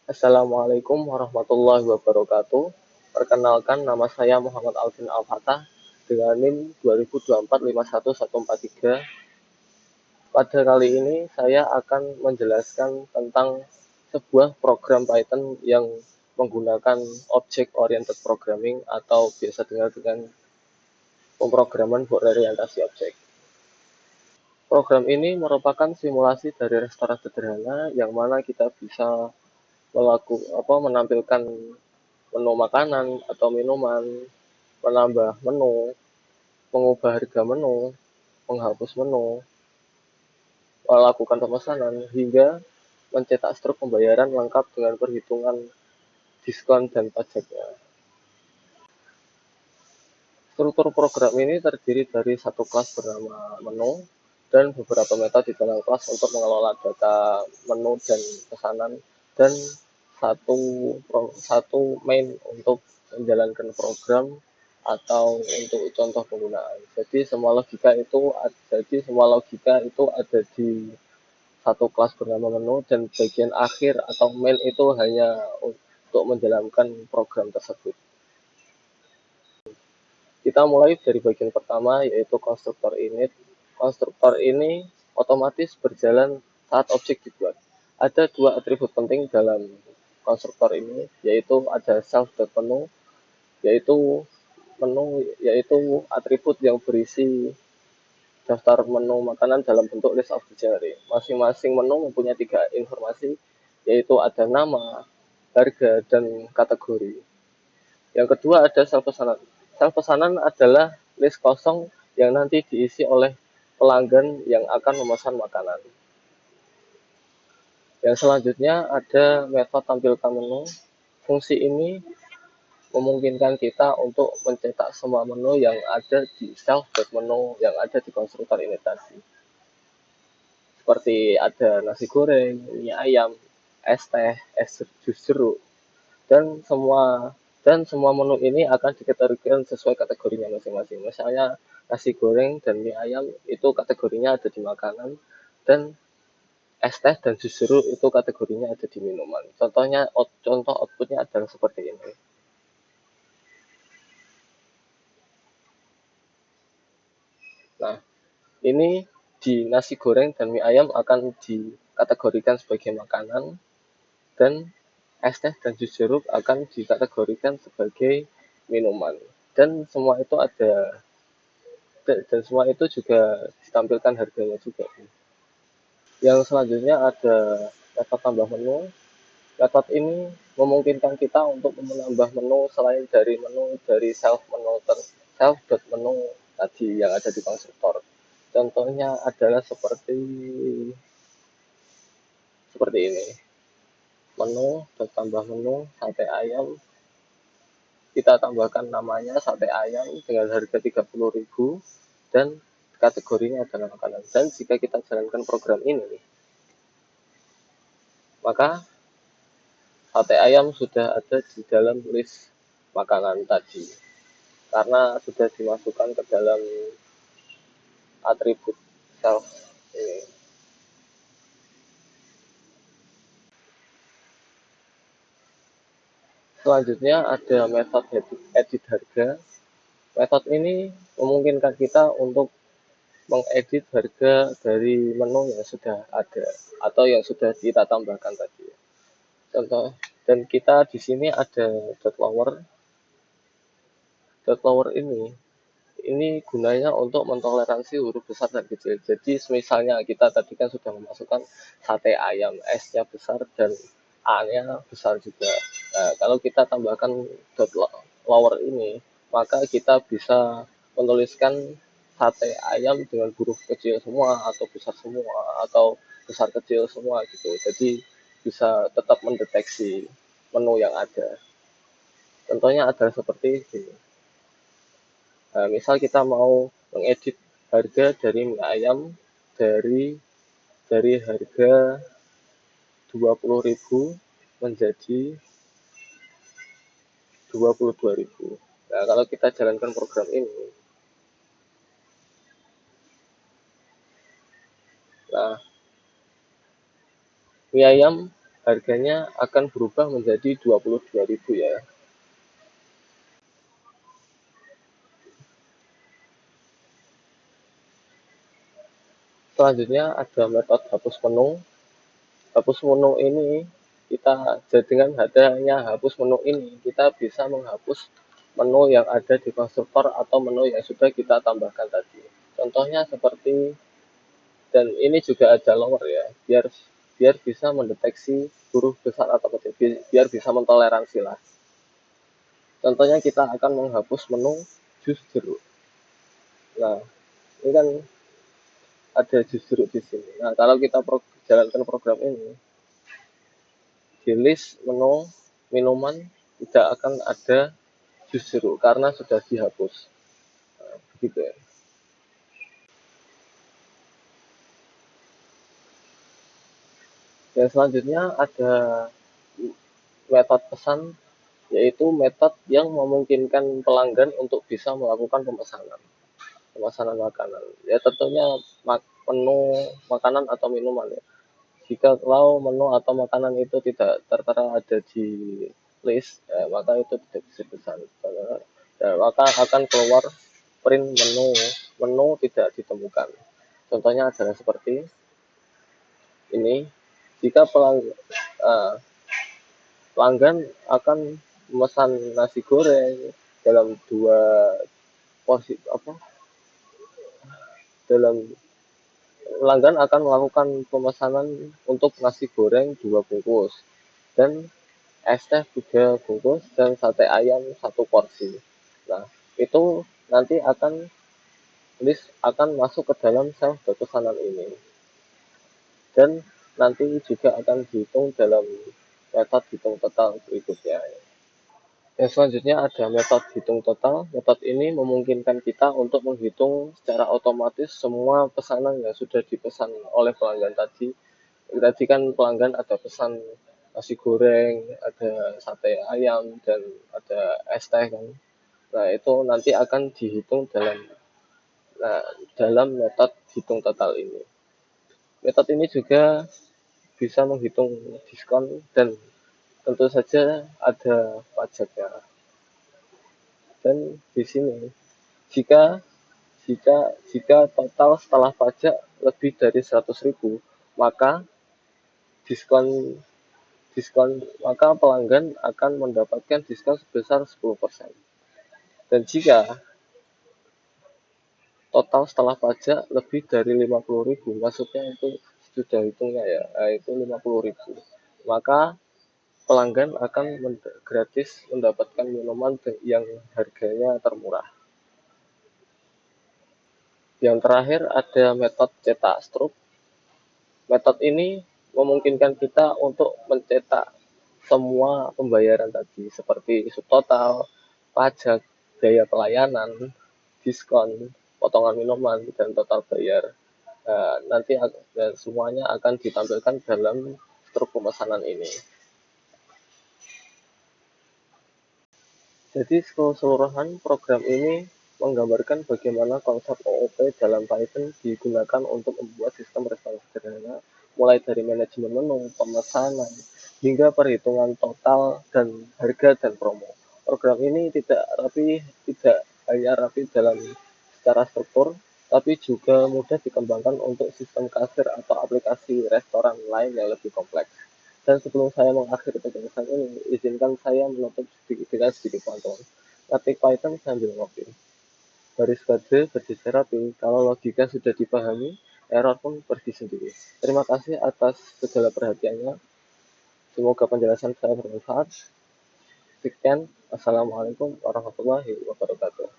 Assalamualaikum warahmatullahi wabarakatuh. Perkenalkan, nama saya Muhammad Alvin Al-Fatah dengan NIM 2024 51143. Pada kali ini saya akan menjelaskan tentang sebuah program Python yang menggunakan Object Oriented Programming atau biasa dikenal dengan pemrograman berorientasi objek. Program ini merupakan simulasi dari restoran sederhana yang mana kita bisa menampilkan menu makanan atau minuman, menambah menu, mengubah harga menu, menghapus menu, melakukan pemesanan, hingga mencetak struk pembayaran lengkap dengan perhitungan diskon dan pajaknya. Struktur program ini terdiri dari satu kelas bernama menu dan beberapa metode di dalam kelas untuk mengelola data menu dan pesanan, dan satu satu main untuk menjalankan program atau untuk contoh penggunaan. Jadi semua logika itu ada di satu kelas bernama menu, dan bagian akhir atau main itu hanya untuk menjalankan program tersebut. Kita mulai dari bagian pertama, yaitu konstruktor init. Konstruktor ini otomatis berjalan saat objek dibuat. Ada dua atribut penting dalam konstruktor ini, yaitu ada self.menu, yaitu yaitu atribut yang berisi daftar menu makanan dalam bentuk list of dictionary. Masing-masing menu mempunyai tiga informasi, yaitu ada nama, harga, dan kategori. Yang kedua ada self pesanan. Self pesanan adalah list kosong yang nanti diisi oleh pelanggan yang akan memesan makanan. Yang selanjutnya ada metode tampilkan menu. Fungsi ini memungkinkan kita untuk mencetak semua menu yang ada di self.menu yang ada di konstruktor ini tadi. Seperti ada nasi goreng, mie ayam, es teh, es jus jeruk, dan semua menu ini akan dikategorikan sesuai kategorinya masing-masing. Misalnya nasi goreng dan mie ayam itu kategorinya ada di makanan, dan es teh dan jus jeruk itu kategorinya ada di minuman. Contoh outputnya adalah seperti ini. Nah, ini di nasi goreng dan mie ayam akan dikategorikan sebagai makanan, dan es teh dan jus jeruk akan dikategorikan sebagai minuman. Dan semua itu ada dan semua itu juga ditampilkan harganya juga. Yang selanjutnya ada metode tambah menu. Metode ini memungkinkan kita untuk menambah menu selain dari menu dari self menu tadi yang ada di konstruktor. Contohnya adalah seperti ini. Menu tambah menu sate ayam, kita tambahkan namanya sate ayam dengan harga 30.000 dan kategorinya adalah makanan. Dan jika kita jalankan program ini, maka sate ayam sudah ada di dalam list makanan tadi karena sudah dimasukkan ke dalam atribut self ini. Selanjutnya ada metode edit harga. Metode ini memungkinkan kita untuk mengedit harga dari menu yang sudah ada atau yang sudah kita tambahkan tadi. Contoh, dan kita di sini ada dot lower. Dot lower ini gunanya untuk mentoleransi huruf besar dan kecil. Jadi misalnya kita tadi kan sudah memasukkan sate ayam, S-nya besar dan A-nya besar juga. Nah, kalau kita tambahkan dot lower ini, maka kita bisa menuliskan sate ayam dengan huruf kecil semua atau besar semua atau besar kecil semua gitu. Jadi bisa tetap mendeteksi menu yang ada. Contohnya adalah seperti ini. Nah, misal kita mau mengedit harga dari mie ayam dari harga 20.000 menjadi 22.000. Nah, kalau kita jalankan program ini, nah mie ayam harganya akan berubah menjadi 22.000 ya. Selanjutnya ada metode hapus menu. Hapus menu ini kita dengan adanya hapus menu ini kita bisa menghapus menu yang ada di konstruktor atau menu yang sudah kita tambahkan tadi. Contohnya seperti, dan ini juga ada lower ya, biar biar bisa mendeteksi huruf besar atau kecil, biar bisa mentoleransi lah. Contohnya kita akan menghapus menu jus jeruk. Nah, ini kan ada jus jeruk di sini. Nah, kalau kita jalankan program ini, di list menu minuman tidak akan ada jus jeruk karena sudah dihapus. Nah, begitu ya. Dan selanjutnya ada metode pesan, yaitu metode yang memungkinkan pelanggan untuk bisa melakukan pemesanan makanan. Ya tentunya menu makanan atau minuman ya. Jika kalau menu atau makanan itu tidak tertera ada di list, maka itu tidak bisa dipesan. Maka akan keluar print menu tidak ditemukan. Contohnya adalah seperti ini. Jika pelanggan akan memesan nasi goreng dalam dua porsi apa dalam pelanggan akan melakukan pemesanan untuk nasi goreng 2 bungkus dan es teh 3 bungkus dan sate ayam 1 porsi. Nah, itu nanti akan masuk ke dalam sel pesanan ini, dan nanti juga akan dihitung dalam metode hitung total berikutnya. Yang selanjutnya ada metode hitung total. Metode ini memungkinkan kita untuk menghitung secara otomatis semua pesanan yang sudah dipesan oleh pelanggan tadi. Tadi kan pelanggan ada pesan nasi goreng, ada sate ayam, dan ada es teh kan. Nah, itu nanti akan dihitung dalam metode hitung total ini. Metode ini juga bisa menghitung diskon dan tentu saja ada pajaknya. Dan di sini jika jika jika total setelah pajak lebih dari 100.000, maka diskon diskon maka pelanggan akan mendapatkan diskon sebesar 10%. Dan jika total setelah pajak lebih dari 50.000, maksudnya itu sudah hitungnya ya, itu 50.000, maka pelanggan akan gratis mendapatkan minuman yang harganya termurah. Yang terakhir ada metode cetak struk. Metode ini memungkinkan kita untuk mencetak semua pembayaran tadi seperti subtotal, pajak, biaya pelayanan, diskon, potongan minuman, dan total bayar. Nanti semuanya akan ditampilkan dalam struk pemesanan ini. Jadi keseluruhan program ini menggambarkan bagaimana konsep OOP dalam Python digunakan untuk membuat sistem respons sederhana, mulai dari manajemen menu, pemesanan, hingga perhitungan total dan harga dan promo. Program ini tidak hanya rapi dalam secara struktur, tapi juga mudah dikembangkan untuk sistem kasir atau aplikasi restoran lain yang lebih kompleks. Dan sebelum saya mengakhiri penjelasan ini, izinkan saya menutup dengan sedikit pantun. Ketik Python sambil ngopi. Baris kode berjejer rapi, kalau logika sudah dipahami, error pun pergi sendiri. Terima kasih atas segala perhatiannya. Semoga penjelasan saya bermanfaat. Sekian, Assalamualaikum warahmatullahi wabarakatuh.